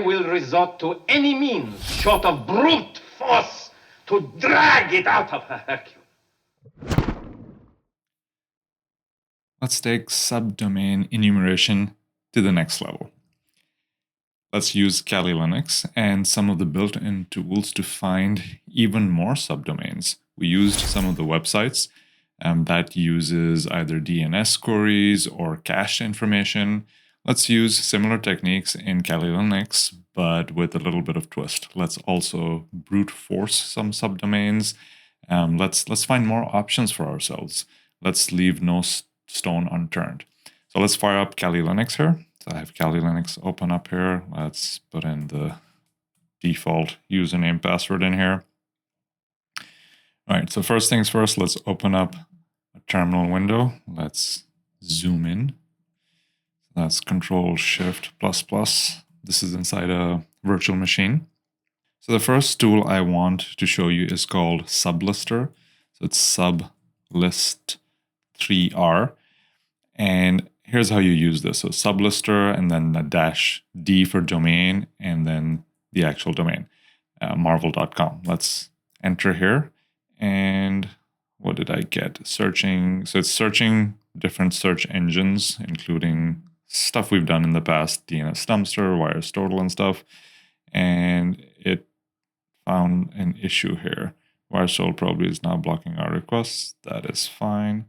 will resort to any means short of brute force to drag it out of her Hercule. Let's take subdomain enumeration to the next level. Let's use Kali Linux and some of the built-in tools to find even more subdomains. We used some of the websites that uses either DNS queries or cached information. Let's use similar techniques in Kali Linux, but with a little bit of twist. Let's also brute force some subdomains. Let's find more options for ourselves. Let's leave no stone unturned. So let's fire up Kali Linux here. So I have Kali Linux open up here. Let's put in the default username password in here. All right, so first things first, let's open up a terminal window. Let's zoom in. That's Control-Shift++. This is inside a virtual machine. So the first tool I want to show you is called Sublister. So it's Sublist3R. And here's how you use this. So Sublister and then a -D for domain and then the actual domain, marvel.com. Let's enter here. And what did I get? Searching. So it's searching different search engines, including stuff we've done in the past, DNS Dumpster, VirusTotal and stuff. And it found an issue here. VirusTotal probably is now blocking our requests. That is fine.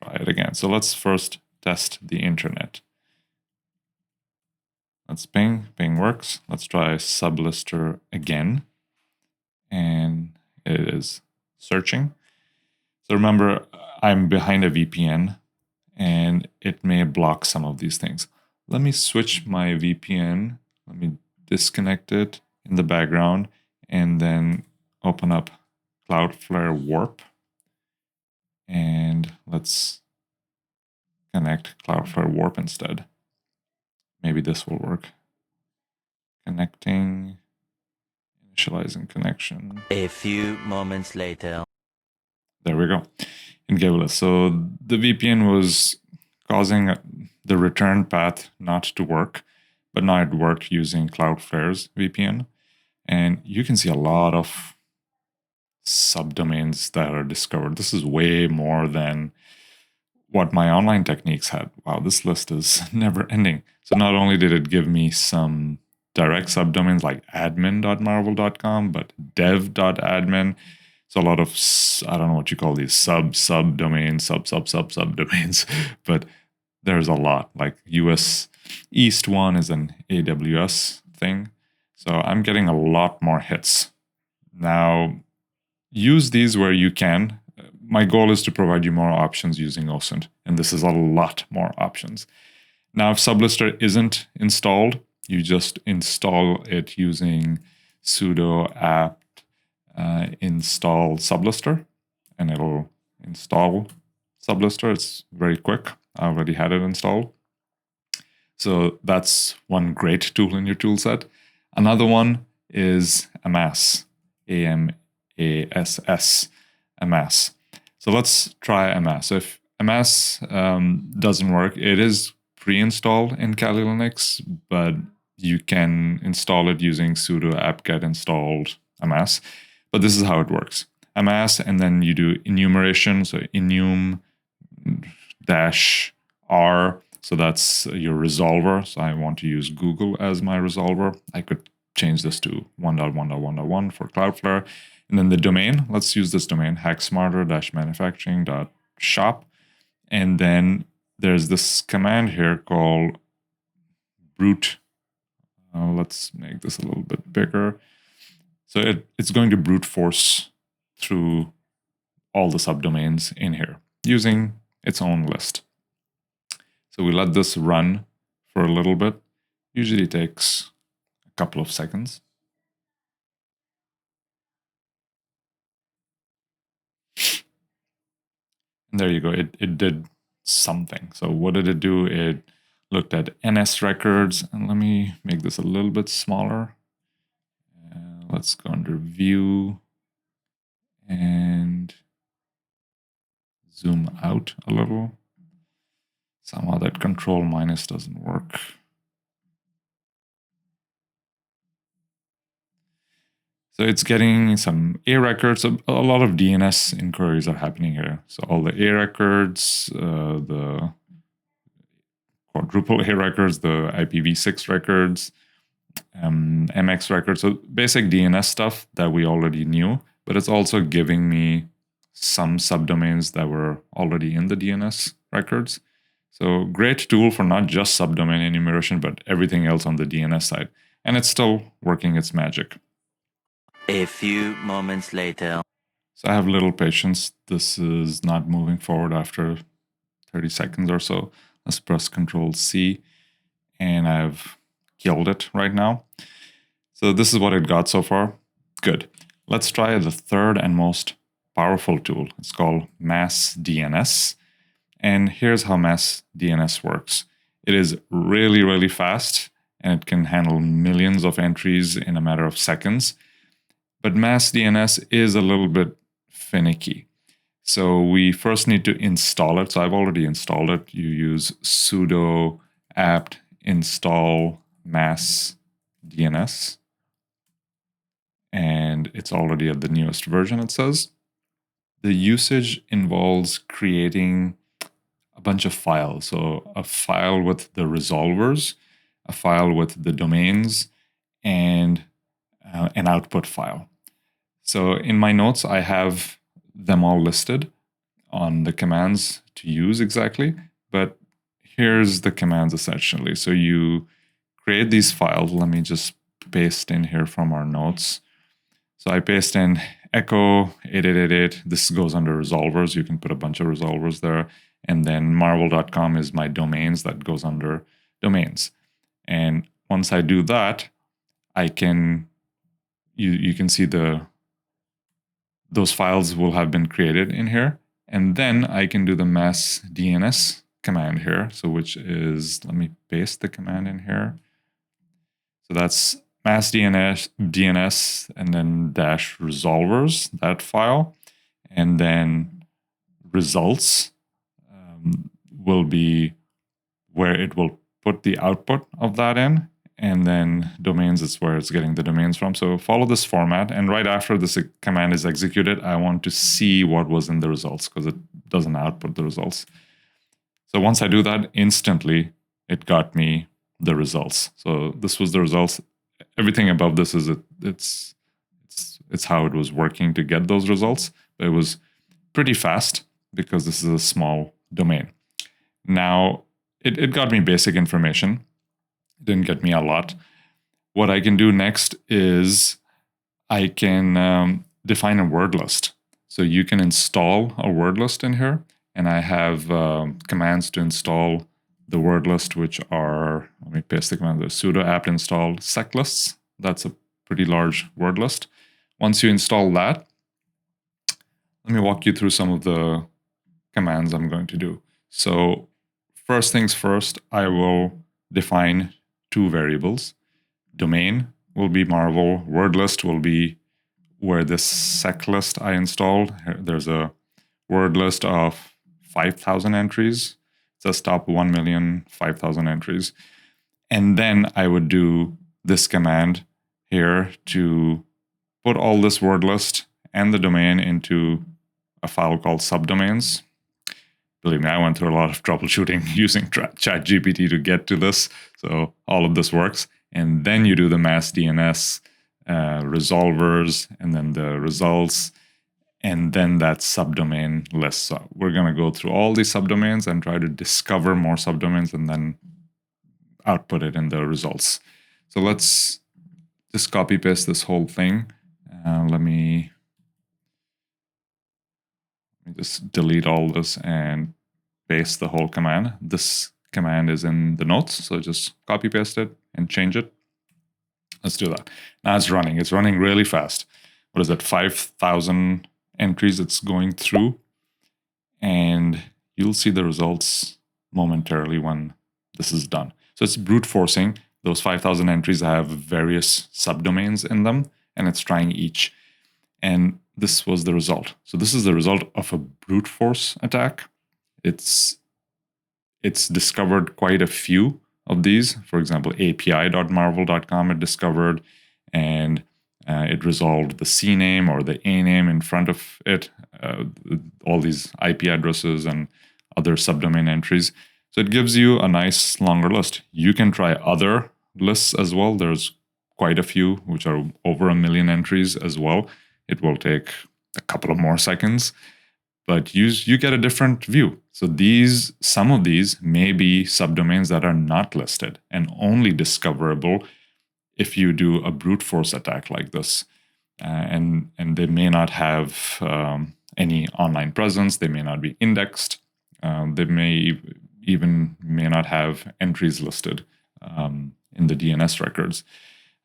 Try it again. So let's first test the internet. Let's ping. Ping works. Let's try Sublister again. And it is searching. So remember, I'm behind a VPN and it may block some of these things. Let me switch my VPN. Let me disconnect it in the background and then open up Cloudflare Warp. And let's connect Cloudflare Warp instead. Maybe this will work. Connecting, initializing connection. A few moments later. There we go. In Giveless. So the VPN was causing the return path not to work, but now it worked using Cloudflare's VPN. And you can see a lot of subdomains that are discovered. This is way more than what my online techniques had. Wow, this list is never ending. So not only did it give me some direct subdomains like admin.marvel.com, but dev.admin. So a lot of, I don't know what you call these, subdomains, subdomains, but there's a lot. Like US East one is an AWS thing. So I'm getting a lot more hits. Now, use these where you can. My goal is to provide you more options using OSINT, and this is a lot more options. Now, if Sublister isn't installed, you just install it using sudo apt install Sublister, and it'll install Sublister. It's very quick. I already had it installed. So that's one great tool in your tool set. Another one is Amass, A-M-A-S-S, Amass. So let's try Amass. So if Amass doesn't work, it is pre-installed in Kali Linux, but you can install it using sudo apt-get installed Amass. But this is how it works. Amass, and then you do enumeration, so enum-r, so that's your resolver. So I want to use Google as my resolver. I could change this to 1.1.1.1 for Cloudflare. And then the domain, let's use this domain, hacksmarter-manufacturing.shop. And then there's this command here called brute. Let's make this a little bit bigger. So it's going to brute force through all the subdomains in here using its own list. So we let this run for a little bit. Usually takes a couple of seconds. And there you go. It did something. So what did it do? It looked at NS records. And let me make this a little bit smaller. Let's go under View and zoom out a little. Somehow that control minus doesn't work. So it's getting some A records. A lot of DNS inquiries are happening here. So all the A records, the quadruple A records, the IPv6 records, MX records. So basic DNS stuff that we already knew, but it's also giving me some subdomains that were already in the DNS records. So great tool for not just subdomain enumeration, but everything else on the DNS side. And it's still working its magic. A few moments later. So I have little patience. This is not moving forward after 30 seconds or so. Let's press Control C, and I've killed it right now. So this is what it got so far. Good. Let's try the third and most powerful tool. It's called Massdns. And here's how Massdns works. It is really, really fast, and it can handle millions of entries in a matter of seconds. But Massdns is a little bit finicky. So we first need to install it. So I've already installed it. You use sudo apt install Massdns. And it's already at the newest version, it says. The usage involves creating a bunch of files. So a file with the resolvers, a file with the domains, and an output file. So in my notes, I have them all listed on the commands to use exactly, but here's the commands essentially. So you create these files. Let me just paste in here from our notes. So I paste in echo 8888. This goes under resolvers. You can put a bunch of resolvers there. And then marvel.com is my domains. That goes under domains. And once I do that, I can, you can see those files will have been created in here. And then I can do the massdns command here. So which is, let me paste the command in here. So that's massdns and then dash resolvers, that file. And then results will be where it will put the output of that in. And then domains is where it's getting the domains from. So follow this format. And right after this command is executed, I want to see what was in the results because it doesn't output the results. So once I do that, instantly, it got me the results. So this was the results. Everything above this is it's how it was working to get those results. But it was pretty fast because this is a small domain. Now, it got me basic information. It didn't get me a lot. What I can do next is I can define a word list. So you can install a word list in here. And I have commands to install the word list, which are, let me paste the command, the sudo apt install seclists. That's a pretty large word list. Once you install that, let me walk you through some of the commands I'm going to do. So first things first, I will define two variables. Domain will be Marvel. Word list will be where this seclist I installed. There's a word list of 5,000 entries. It says top 1,005,000 entries. And then I would do this command here to put all this word list and the domain into a file called subdomains. Believe me, I went through a lot of troubleshooting using ChatGPT to get to this. So all of this works. And then you do the massdns resolvers and then the results and then that subdomain list. So we're going to go through all these subdomains and try to discover more subdomains and then output it in the results. So let's just copy paste this whole thing. Let me just delete all this and paste the whole command. This command is in the notes, so just copy paste it and change it. Let's do that. Now it's running. It's running really fast. What is it? 5,000 entries it's going through. And you'll see the results momentarily when this is done. So it's brute forcing. Those 5,000 entries have various subdomains in them, and it's trying each. And this was the result. So this is the result of a brute force attack. It's it's discovered quite a few of these. For example, api.marvel.com it discovered, and it resolved the C name or the A name in front of it, all these IP addresses and other subdomain entries. So it gives you a nice longer list. You can try other lists as well. There's quite a few, which are over 1 million entries as well. It will take a couple of more seconds, but you get a different view. So some of these may be subdomains that are not listed and only discoverable if you do a brute force attack like this. And they may not have any online presence. They may not be indexed. They may not have entries listed in the DNS records.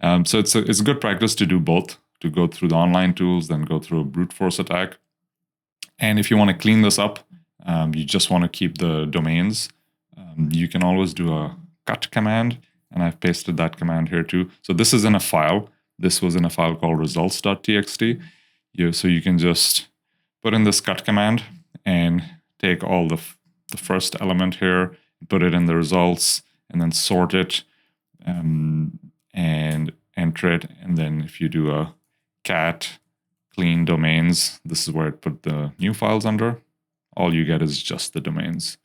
So it's good practice to do both, to go through the online tools, then go through a brute force attack. And if you want to clean this up, you just want to keep the domains, you can always do a cut command, and I've pasted that command here too. So this is in a file. This was in a file called results.txt. So you can just put in this cut command and take all the first element here, put it in the results, and then sort it and enter it. And then if you do a cat clean domains, this is where it put the new files under. All you get is just the domains.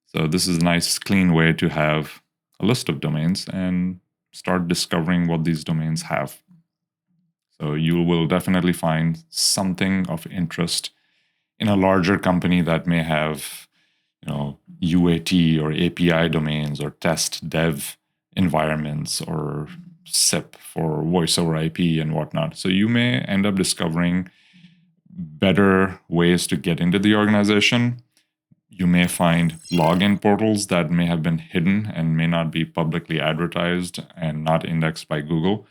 So this is a nice clean way to have a list of domains and start discovering what these domains have. So you will definitely find something of interest in a larger company that may have, UAT or API domains or test dev environments or SIP for voice over IP and whatnot. So you may end up discovering better ways to get into the organization. You may find login portals that may have been hidden and may not be publicly advertised and not indexed by Google.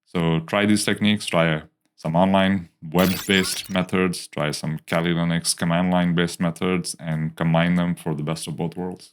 So try these techniques, try some online web-based methods, try some Kali Linux command line-based methods, and combine them for the best of both worlds.